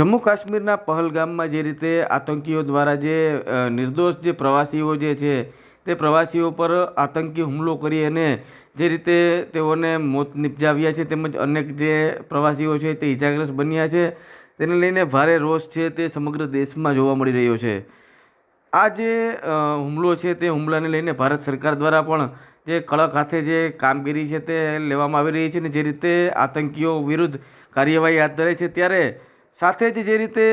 જમ્મુ કાશ્મીરના પહલગામમાં જે રીતે આતંકીઓ દ્વારા જે નિર્દોષ જે પ્રવાસીઓ જે છે તે પ્રવાસીઓ પર આતંકી હુમલો કરી અને જે રીતે તેઓને મોત નિપજાવ્યા છે, તેમજ અનેક જે પ્રવાસીઓ છે તે ઇજાગ્રસ્ત બન્યા છે, તેને લઈને ભારે રોષ છે તે સમગ્ર દેશમાં જોવા મળી રહ્યો છે. આ જે હુમલો છે તે હુમલાને લઈને ભારત સરકાર દ્વારા પણ જે કડક હાથે જે કામગીરી છે તે લેવામાં આવી રહી છે, ને જે રીતે આતંકીઓ વિરુદ્ધ કાર્યવાહી હાથ ધરે છે, ત્યારે સાથે જ જે રીતે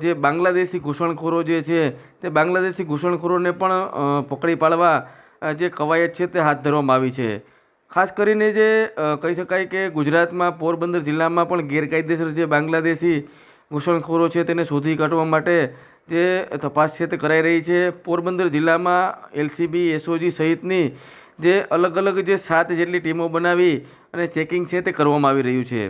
જે બાંગ્લાદેશી ઘૂસણખોરો જે છે તે બાંગ્લાદેશી ઘૂસણખોરોને પણ પકડી પાડવા જે કવાયત છે તે હાથ ધરવામાં આવી છે. ખાસ કરીને જે કહી શકાય કે ગુજરાતમાં પોરબંદર જિલ્લામાં પણ ગેરકાયદેસર જે બાંગ્લાદેશી ઘૂસણખોરો છે તેને શોધી કાઢવા માટે જે તપાસ છે તે કરાઈ રહી છે. પોરબંદર જિલ્લામાં એલસીબી, એસઓજી સહિતની જે અલગ અલગ જે 7 જેટલી ટીમો બનાવી અને ચેકિંગ છે તે કરવામાં આવી રહ્યું છે.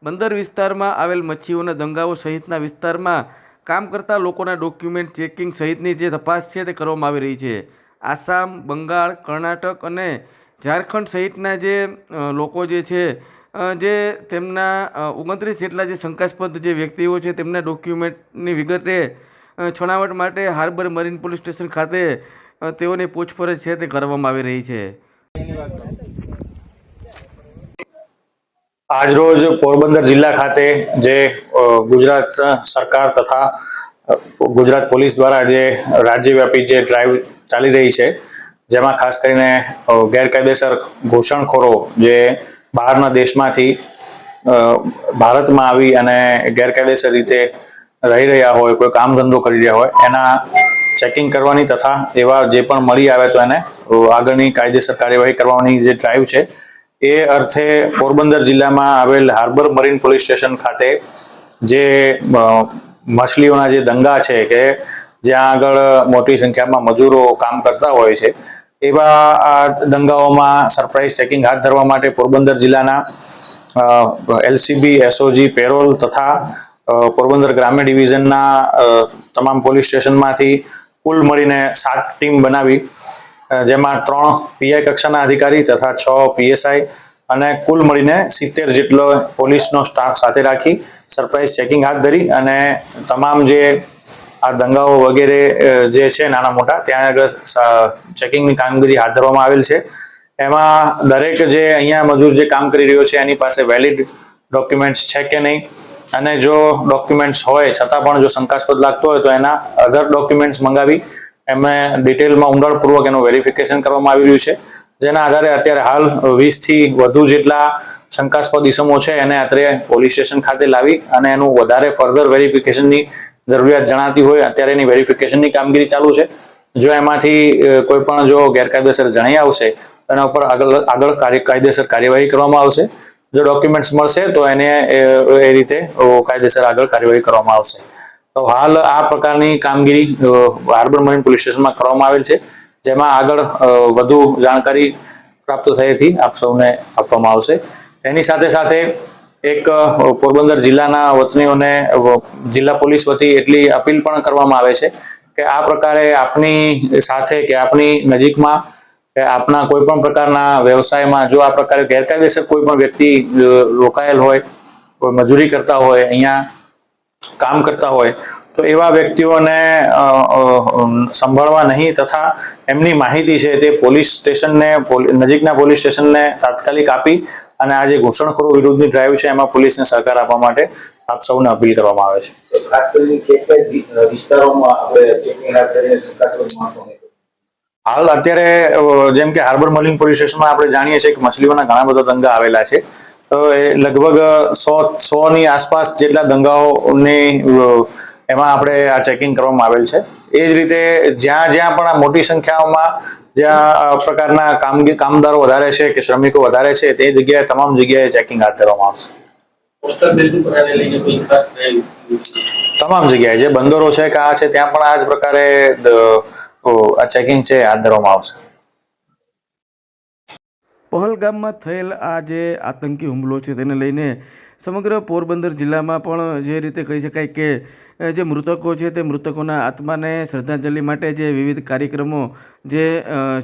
બંદર વિસ્તારમાં આવેલ મચ્છીઓના દંગાઓ સહિતના વિસ્તારમાં કામ કરતા લોકોના ડોક્યુમેન્ટ ચેકિંગ સહિતની જે તપાસ છે તે કરવામાં આવી રહી છે. આસામ, બંગાળ, કર્ણાટક અને ઝારખંડ સહિતના જે લોકો જે છે જે તેમના 29 જેટલા જે શંકાસ્પદ જે વ્યક્તિઓ છે તેમના ડોક્યુમેન્ટની વિગતે છણાવટ માટે હાર્બર મરીન પોલીસ સ્ટેશન ખાતે તેઓની પૂછપરછ છે તે કરવામાં આવી રહી છે. આજરોજ પોરબંદર જિલ્લા ખાતે જે ગુજરાત સરકાર તથા ગુજરાત પોલીસ દ્વારા જે રાજ્યવ્યાપી જે ડ્રાઈવ ચાલી રહી છે, જેમાં ખાસ કરીને ગેરકાયદેસર ઘૂસણખોરો જે બહારના દેશમાંથી ભારતમાં આવી અને ગેરકાયદેસર રીતે રહી રહ્યા હોય, કોઈ કામ ધંધો કરી રહ્યા હોય, એના ચેકિંગ કરવાની તથા એવા જે પણ મળી આવે તો એને આગળની કાયદેસર કાર્યવાહી કરવાની જે ડ્રાઈવ છે, એ અર્થે પોરબંદર જિલ્લામાં આવેલ હાર્બર મરીન પોલીસ સ્ટેશન ખાતે જે માછલીઓના જે દંગા છે કે જ્યાં આગળ મોટી સંખ્યામાં મજૂરો કામ કરતા હોય છે, એવા આ દંગાઓમાં સરપ્રાઇઝ ચેકિંગ હાથ ધરવા માટે પોરબંદર જિલ્લાના એલસીબી, એસઓજી, પેરોલ તથા પોરબંદર ગ્રામ્ય ડિવિઝનના તમામ પોલીસ સ્ટેશનમાંથી કુલ મળીને 7 ટીમ બનાવી, જેમાં 3 પીઆઈ કક્ષાના અધિકારી તથા 6 પીએસઆઈ અને કુલ મળીને 70 જેટલો પોલીસનો સ્ટાફ સાથે રાખી સરપ્રાઇઝ ચેકિંગ હાથ ધરી અને તમામ જે આ દંગાઓ વગેરે જે છે નાના મોટા ત્યાં આગળ ચેકિંગની કામગીરી હાથ ધરવામાં આવેલ છે. એમાં દરેક જે અહીંયા મજૂર જે કામ કરી રહ્યો છે એની પાસે વેલિડ ડોક્યુમેન્ટ્સ છે કે નહીં, અને જો ડોક્યુમેન્ટ્સ હોય છતાં પણ જો શંકાસ્પદ લાગતો હોય તો એના અધર ડોક્યુમેન્ટ્સ મંગાવી એમને ડિટેલમાં ઊંડાણપૂર્વક એનું વેરિફિકેશન કરવામાં આવી રહ્યું છે, જેના આધારે અત્યારે હાલ 20 થી વધુ જેટલા શંકાસ્પદ ઇસમો છે એને અત્યારે પોલીસ સ્ટેશન ખાતે લાવી અને એનું વધારે ફર્ધર વેરિફિકેશનની જરૂરિયાત જણાતી હોય અત્યારે એની વેરિફિકેશનની કામગીરી ચાલુ છે. જો એમાંથી કોઈ પણ જો ગેરકાયદેસર જણાઈ આવશે એના ઉપર આગળ કાયદેસર કાર્યવાહી કરવામાં આવશે. જો ડોક્યુમેન્ટ્સ મળશે તો એને એ રીતે કાયદેસર આગળ કાર્યવાહી કરવામાં આવશે. તો હાલ આ પ્રકારની કામગીરી હાર્બર મરીન પોલીસ સ્ટેશનમાં કરવામાં આવેલ છે, જેમાં આગળ વધુ જાણકારી પ્રાપ્ત થયેથી આપ સૌને આપવામાં આવશે. તેની સાથે સાથે એક પોરબંદર જિલ્લાના વતનીઓને જિલ્લા પોલીસ વતી એટલી અપીલ પણ કરવામાં આવે છે કે આ પ્રકારે આપની સાથે કે આપની નજીકમાં કે આપના કોઈ પણ પ્રકારના વ્યવસાયમાં જો આ પ્રકારે ગેરકાયદેસર કોઈ પણ વ્યક્તિ રોકાયેલ હોય, કોઈ મજૂરી કરતા હોય, અહીંયા કામ કરતા હોય, તો એવા વ્યક્તિઓને સંભાળવા નહીં તથા એમની માહિતી છે તે પોલીસ સ્ટેશનને નજીકના પોલીસ સ્ટેશનને તાત્કાલિક આપી અને આ જે ઘૂસણખોરો વિરુદ્ધની ડ્રાઈવ છે એમાં પોલીસને સહકાર આપવા માટે આપ સૌને અપીલ કરવામાં આવે છે. ખાસ કરીને વિસ્તારોમાં હાલ અત્યારે જેમ કે હાર્બર મરીન પોલીસ સ્ટેશનમાં આપણે જાણીએ છીએ કે મછલીઓના ઘણા બધા દંગા આવેલા છે, તો એ લગભગ 100 ની આસપાસ જેટલા દંગાઓની એમાં આપણે આ ચેકિંગ કરવામાં આવેલ છે. એ જ રીતે જ્યાં જ્યાં પણ આ મોટી સંખ્યાઓમાં જ્યાં આ પ્રકારના કામદારો વધારે છે કે શ્રમિકો વધારે છે તે જગ્યાએ તમામ જગ્યાએ ચેકિંગ હાથ ધરવામાં આવશે. તમામ જગ્યાએ જે બંદરો છે કે આ છે ત્યાં પણ આ જ પ્રકારે આ ચેકિંગ છે હાથ ધરવામાં આવશે. પહલગામમાં થયેલ આ જે આતંકી હુમલો છે તેને લઈને સમગ્ર પોરબંદર જિલ્લામાં પણ જે રીતે કહી શકાય કે જે મૃતકો છે તે મૃતકોના આત્માને શ્રદ્ધાંજલિ માટે જે વિવિધ કાર્યક્રમો જે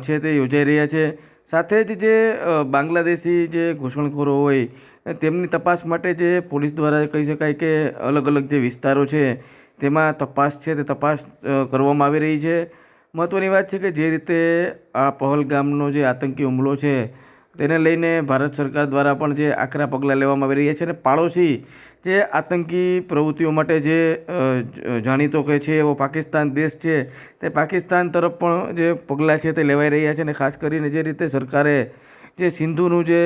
છે તે યોજાઈ રહ્યા છે. સાથે જ જે બાંગ્લાદેશી જે ઘૂસણખોરો હોય તેમની તપાસ માટે જે પોલીસ દ્વારા કહી શકાય કે અલગ અલગ જે વિસ્તારો છે તેમાં તપાસ છે તે તપાસ કરવામાં આવી રહી છે. મહત્ત્વની વાત છે કે જે રીતે આ પહલગામનો જે આતંકી હુમલો છે તેને લઈને ભારત સરકાર દ્વારા પણ જે આકરા પગલાં લેવામાં આવી રહ્યા છે અને પાડોશી જે આતંકી પ્રવૃત્તિઓ માટે જે જાણીતો કે છે એવો પાકિસ્તાન દેશ છે તે પાકિસ્તાન તરફ પણ જે પગલાં છે તે લેવાઈ રહ્યા છે. અને ખાસ કરીને જે રીતે સરકારે જે સિંધુનું જે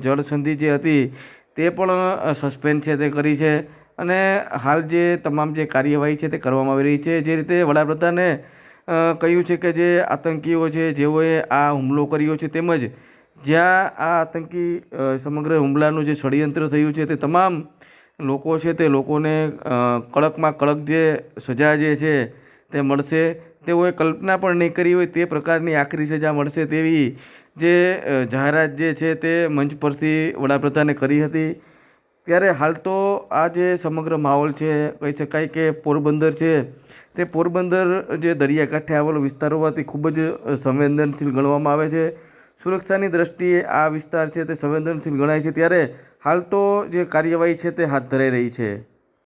જળસંધિ જે હતી તે પણ સસ્પેન્ડ છે તે કરી છે અને હાલ જે તમામ જે કાર્યવાહી છે તે કરવામાં આવી રહી છે. જે રીતે વડાપ્રધાને કહ્યું છે કે જે આતંકીઓ છે જેઓએ આ હુમલો કર્યો છે તેમજ જ્યાં આ આતંકી સમગ્ર હુમલાનું જે ષડયંત્ર થયું છે તે તમામ લોકો છે તે લોકોને કડકમાં કડક જે સજા જે છે તે મળશે. તેઓએ કલ્પના પણ નહીં કરી હોય તે પ્રકારની આકરી સજા મળશે તેવી જે જાહેરાત જે છે તે મંચ પરથી વડાપ્રધાને કરી હતી. ત્યારે હાલ તો આ જે સમગ્ર માહોલ છે કહી શકાય કે પોરબંદર છે તે પોરબંદર જે દરિયાકાંઠે આવેલો વિસ્તાર હોવાથી ખૂબ જ સંવેદનશીલ ગણવામાં આવે છે. સુરક્ષાની દ્રષ્ટિએ આ વિસ્તાર છે તે સંવેદનશીલ ગણાય છે. ત્યારે હાલ તો જે કાર્યવાહી છે તે હાથ ધરાઈ રહી છે.